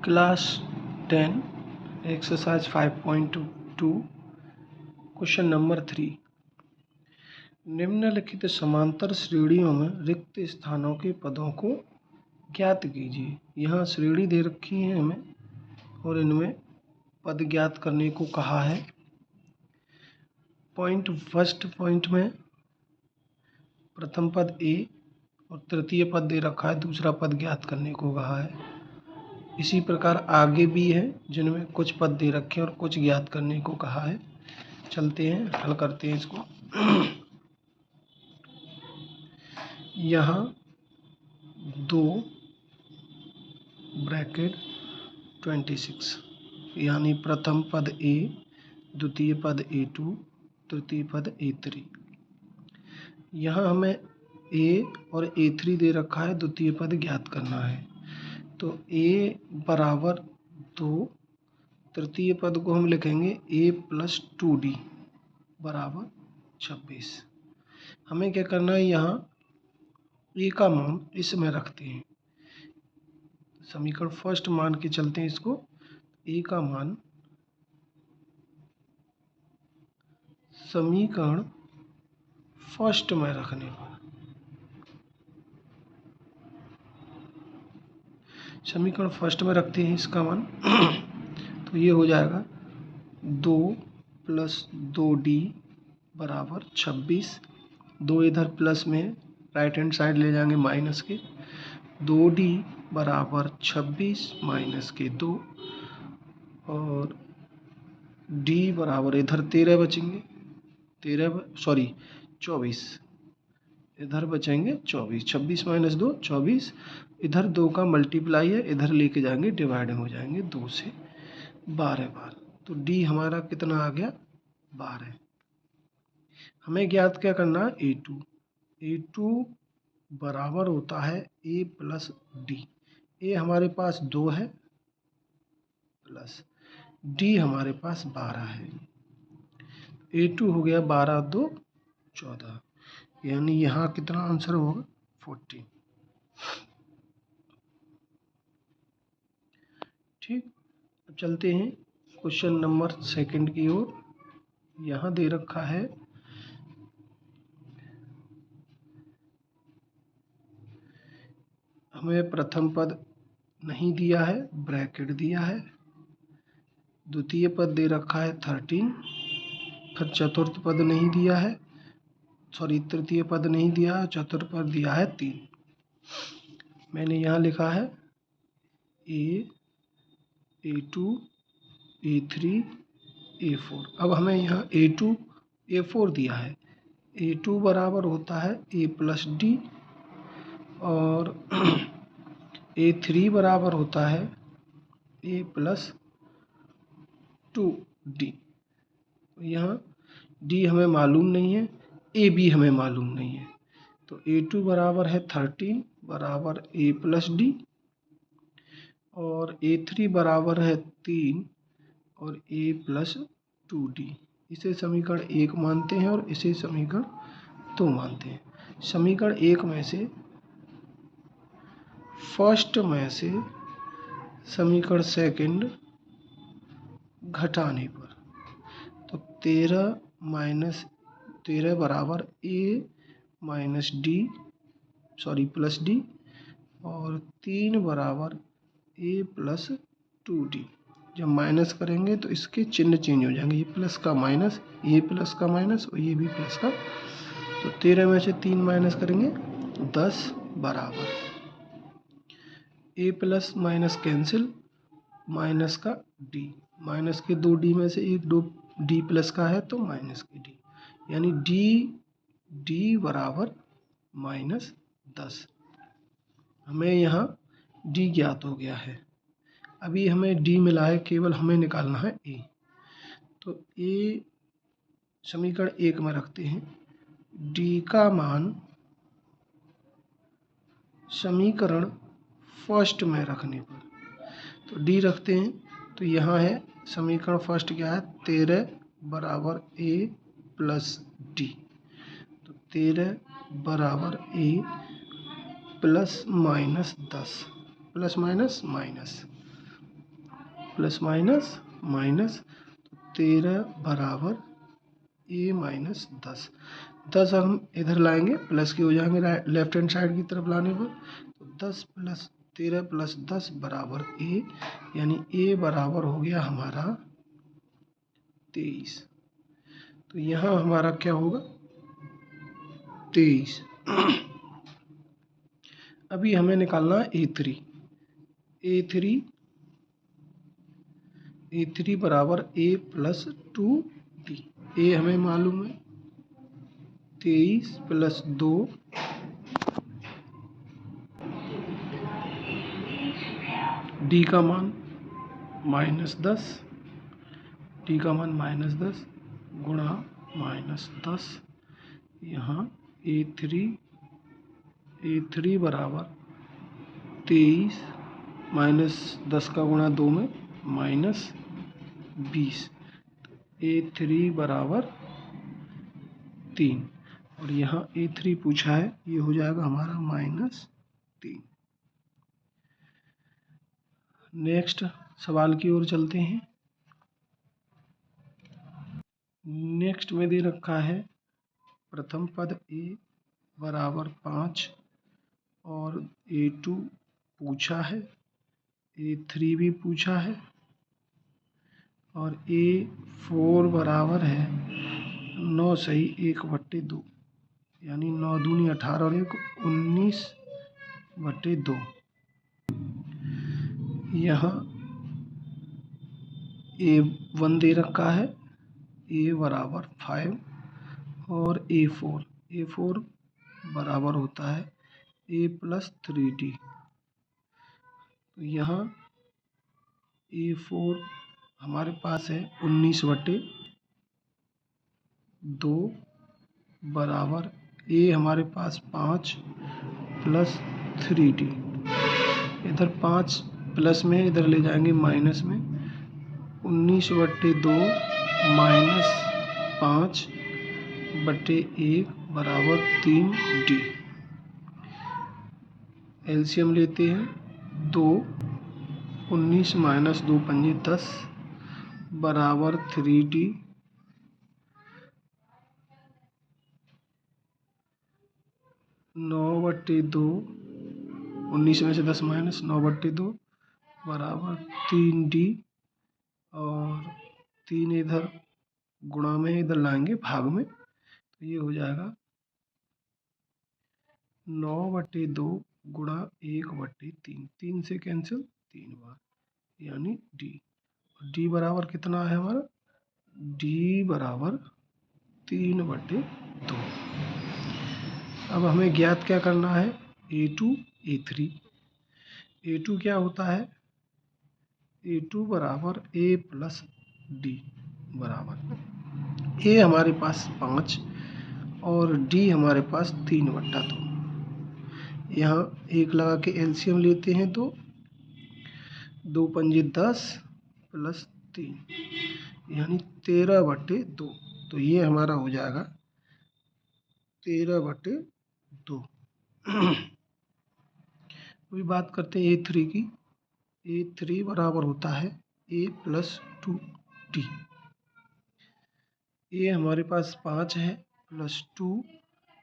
Class 10 exercise 5.2 question number 3। निम्नलिखित समांतर श्रेणियों में रिक्त स्थानों के पदों को ज्ञात कीजिए। यहाँ श्रेणी दे रखी है हमें और इनमें पद ज्ञात करने को कहा है। फर्स्ट पॉइंट में प्रथम पद ए और तृतीय पद दे रखा है, दूसरा पद ज्ञात करने को कहा है। इसी प्रकार आगे भी है जिनमें कुछ पद दे रखे हैं और कुछ ज्ञात करने को कहा है। चलते हैं, हल करते हैं इसको। यहाँ 2 ब्रैकेट 26 यानी प्रथम पद ए, द्वितीय पद A2, तृतीय पद A3। यहाँ हमें A और A3 दे रखा है, द्वितीय पद ज्ञात करना है। तो A बराबर 2, तृतीय पद को हम लिखेंगे A + 2D बराबर 26। हमें क्या करना है, यहाँ A का मान इसमें रखते हैं। समीकरण फर्स्ट मान के चलते हैं इसको। A का मान समीकरण फर्स्ट में रखने पर समीकरण फर्स्ट में रखते हैं इसका मान। तो ये हो जाएगा 2 + 2D बराबर 26। 2 इधर प्लस में, राइट हैंड साइड ले जाएंगे माइनस के। 2D बराबर 26 माइनस के 2 और D बराबर इधर 13 बचेंगे, 24 इधर बचेंगे 24। 26 माइनस 2 24। इधर 2 का मल्टीप्लाई है, इधर लेके जाएंगे डिवाइड हो जाएंगे 2 से 12 बार। तो D हमारा कितना आ गया, 12। हमें ज्ञात क्या करना है, A2। A2 बराबर होता है A + D। A हमारे पास 2 है प्लस D हमारे पास 12 है। A2 हो गया 12 × 2 = 14, यानी यहाँ कितना आंसर होगा, 14। ठीक, अब चलते हैं क्वेश्चन नंबर 2 की ओर। यहाँ दे रखा है हमें प्रथम पद नहीं दिया है, ब्रैकेट दिया है। द्वितीय पद दे रखा है 13, फिर चतुर्थ पद नहीं दिया है, तृतीय पद नहीं दिया, चतुर्थ पद दिया है 3। मैंने यहाँ लिखा है A, A2, A3, A4। अब हमें यहाँ A2, A4 दिया है। A2 बराबर होता है A + D और A3 बराबर होता है A + 2D। यहाँ D हमें मालूम नहीं है, A भी हमें मालूम नहीं है। तो A2 बराबर है 13 बराबर A + D और A3 बराबर है 3 और A + 2D। इसे समीकरण 1 मानते हैं और इसे समीकरण 2 मानते हैं। समीकरण 1 में से फर्स्ट में से समीकरण सेकंड घटाने पर, तो 13 बराबर A + D और 3 बराबर A + 2D। जब माइनस करेंगे तो इसके चिन्ह चेंज हो जाएंगे, ये प्लस का माइनस, ये प्लस का माइनस और ये भी प्लस का। तो 13 में से 3 माइनस करेंगे 10 बराबर A + माइनस कैंसिल, माइनस का D, माइनस के 2D में से एक D प्लस का है तो माइनस की D, यानी D बराबर -10। हमें यहाँ D ज्ञात हो गया है। अभी हमें D मिला है, केवल हमें निकालना है A। तो A समीकरण 1 में रखते हैं। D का मान समीकरण फर्स्ट में रखने पर, तो D रखते हैं। तो यहाँ है समीकरण फर्स्ट क्या है, 13 बराबर A + D। तो 13 बराबर A ± 10 ± प्लस माइनस माइनस, तो 13 बराबर a माइनस 10। 10 हम इधर लाएंगे प्लस के हो जाएंगे लेफ्ट हैंड साइड की तरफ लाने पर, तो 10 प्लस 13 प्लस 10 बराबर a, यानी a बराबर हो गया हमारा 23। तो यहाँ हमारा क्या होगा 23। अभी हमें निकालना है a3 बराबर a प्लस 2d। a हमें मालूम है 23 प्लस 2 d का मान -10, d का मान -10 गुणा -10। यहाँ a3 बराबर 23 -10 का गुणा 2 में -20, a3 बराबर 3, और यहाँ a3 पूछा है, ये हो जाएगा हमारा -3। नेक्स्ट सवाल की ओर चलते हैं। नेक्स्ट में दे रखा है प्रथम पद a बराबर 5 और a2 पूछा है, a3 भी पूछा है, और a4 बराबर है 9 सही 1/2, यानी 9 दूनी 18 और 1 19/2। यहाँ a1 दे रखा है, a बराबर 5 और a4 बराबर होता है a प्लस 3d। तो यहाँ a4 हमारे पास है 19/2 बराबर a हमारे पास 5 प्लस 3d। इधर 5 प्लस में, इधर ले जाएंगे माइनस में, 19/2 माइनस 5/1 बराबर 3d। एलसीएम लेते हैं 2, 19 माइनस 2 पंजे 10 बराबर 3d। 9/2, 19 में से 10 माइनस 9/2 बराबर 3d, और 3 इधर गुणा में, इधर लाएंगे भाग में, तो ये हो जाएगा 9/2 गुणा 1/3, 3 से कैंसिल 3 बार, यानी d। d बराबर कितना है हमारा, d बराबर 3/2। अब हमें ज्ञात क्या करना है, a2 a3। a2 क्या होता है, a2 बराबर a प्लस d बराबर a हमारे पास 5 और d हमारे पास 3/2। यहाँ 1 लगा के एलसीएम लेते हैं तो 2 पंजे 10 प्लस 3, यानी 13/2। तो ये हमारा हो जाएगा 13/2। अभी बात करते हैं a3 की। a3 बराबर होता है a प्लस 2d। a हमारे पास 5 है प्लस 2,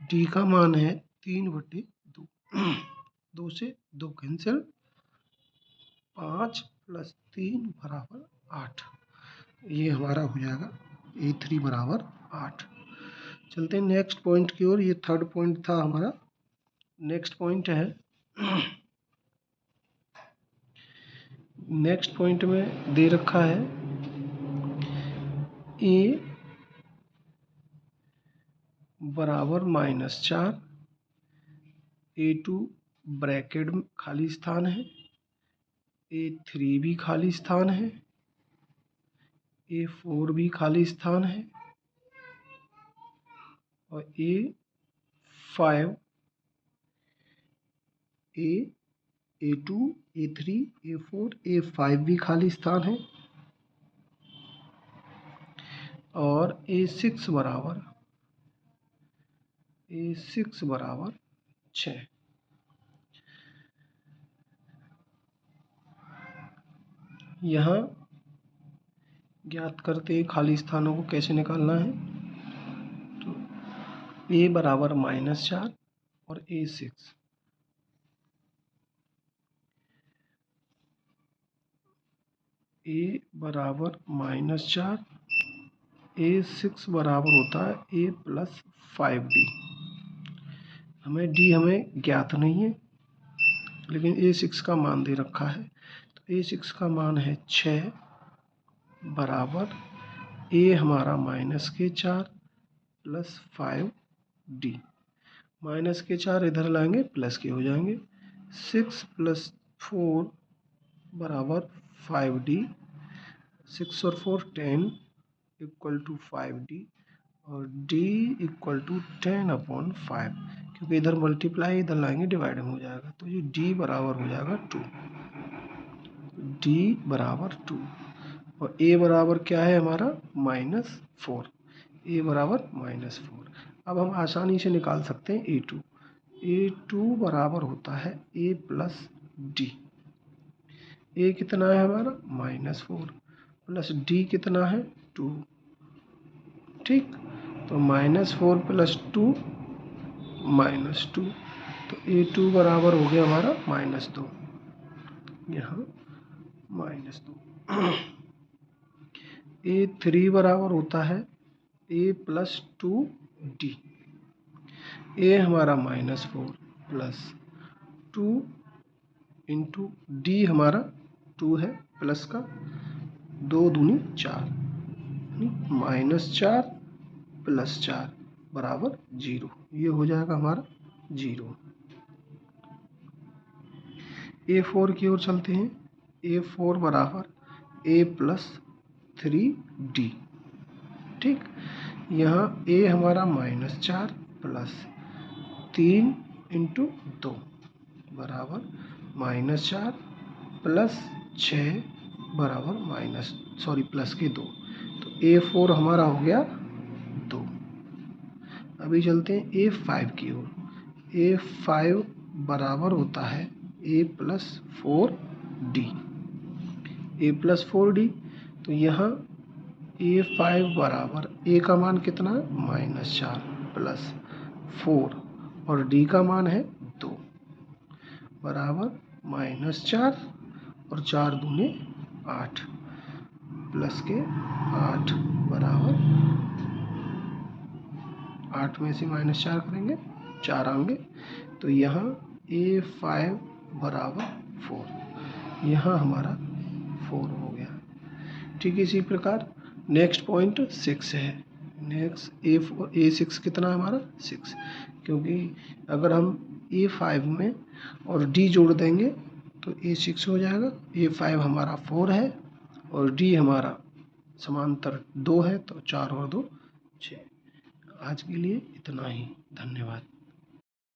d का मान है 3/2। 2 से 2 कैंसिल, 5 प्लस 3 बराबर 8। ये हमारा हो जाएगा a3 बराबर 8। चलते हैं नेक्स्ट पॉइंट की ओर। ये थर्ड पॉइंट था हमारा। नेक्स्ट पॉइंट है, नेक्स्ट पॉइंट में दे रखा है a बराबर -4, a2 ब्रैकेट में खाली स्थान है, a3 भी खाली स्थान है, a4 भी खाली स्थान है, और a5 a2 a3 a4 a5 भी खाली स्थान है, और a6 बराबर 6। यहाँ ज्ञात करते हैं खाली स्थानों को कैसे निकालना है। तो a बराबर -4 और a6, a बराबर -4, a6 बराबर होता है a + 5d। हमें ज्ञात नहीं है, लेकिन a6 का मान दे रखा है। तो a6 का मान है 6 बराबर a हमारा -4 + 5d। -4 इधर लाएंगे प्लस के हो जाएंगे। 6 + 4 बराबर 5d। 6 और 4 10 = 5d और d = 10/5, क्योंकि इधर मल्टीप्लाई इधर लाएंगे डिवाइड हो जाएगा। तो ये d बराबर हो जाएगा 2, d बराबर 2। और a बराबर क्या है हमारा -4, a बराबर -4। अब हम आसानी से निकाल सकते हैं a2। a2 बराबर होता है a + d। a कितना है हमारा -4 प्लस d कितना है 2, ठीक। तो -4 + 2 -2, तो a2 बराबर हो गया हमारा -2, यहाँ -2। a3 बराबर होता है a + 2d। a हमारा -4 प्लस 2 इंटू d हमारा 2 है प्लस का 2 दूनी 4, -4 + 4 बराबर 0। ये हो जाएगा हमारा 0। a4 की ओर चलते हैं। a4 बराबर a + 3d, ठीक। यहाँ a हमारा -4 प्लस 3 इंटू 2 बराबर -4 प्लस 6 बराबर प्लस के 2। तो a4 हमारा हो गया 2। अभी चलते हैं a5 की ओर। a5 बराबर होता है a + 4d। a + 4d, तो यहाँ a5 बराबर a का मान कितना है -4 प्लस 4 और d का मान है 2 बराबर -4 और 4 दूने 8 प्लस के 8 बराबर 8 में से -4 करेंगे 4 आएंगे। तो यहाँ a5 बराबर 4, यहाँ हमारा 4 हो गया, ठीक। इसी प्रकार नेक्स्ट पॉइंट 6 है। नेक्स्ट a6 कितना है हमारा 6, क्योंकि अगर हम a5 में और d जोड़ देंगे तो a6 हो जाएगा। a5 हमारा 4 है और d हमारा समांतर 2 है, तो 4 और 2 6। आज के लिए इतना ही, धन्यवाद।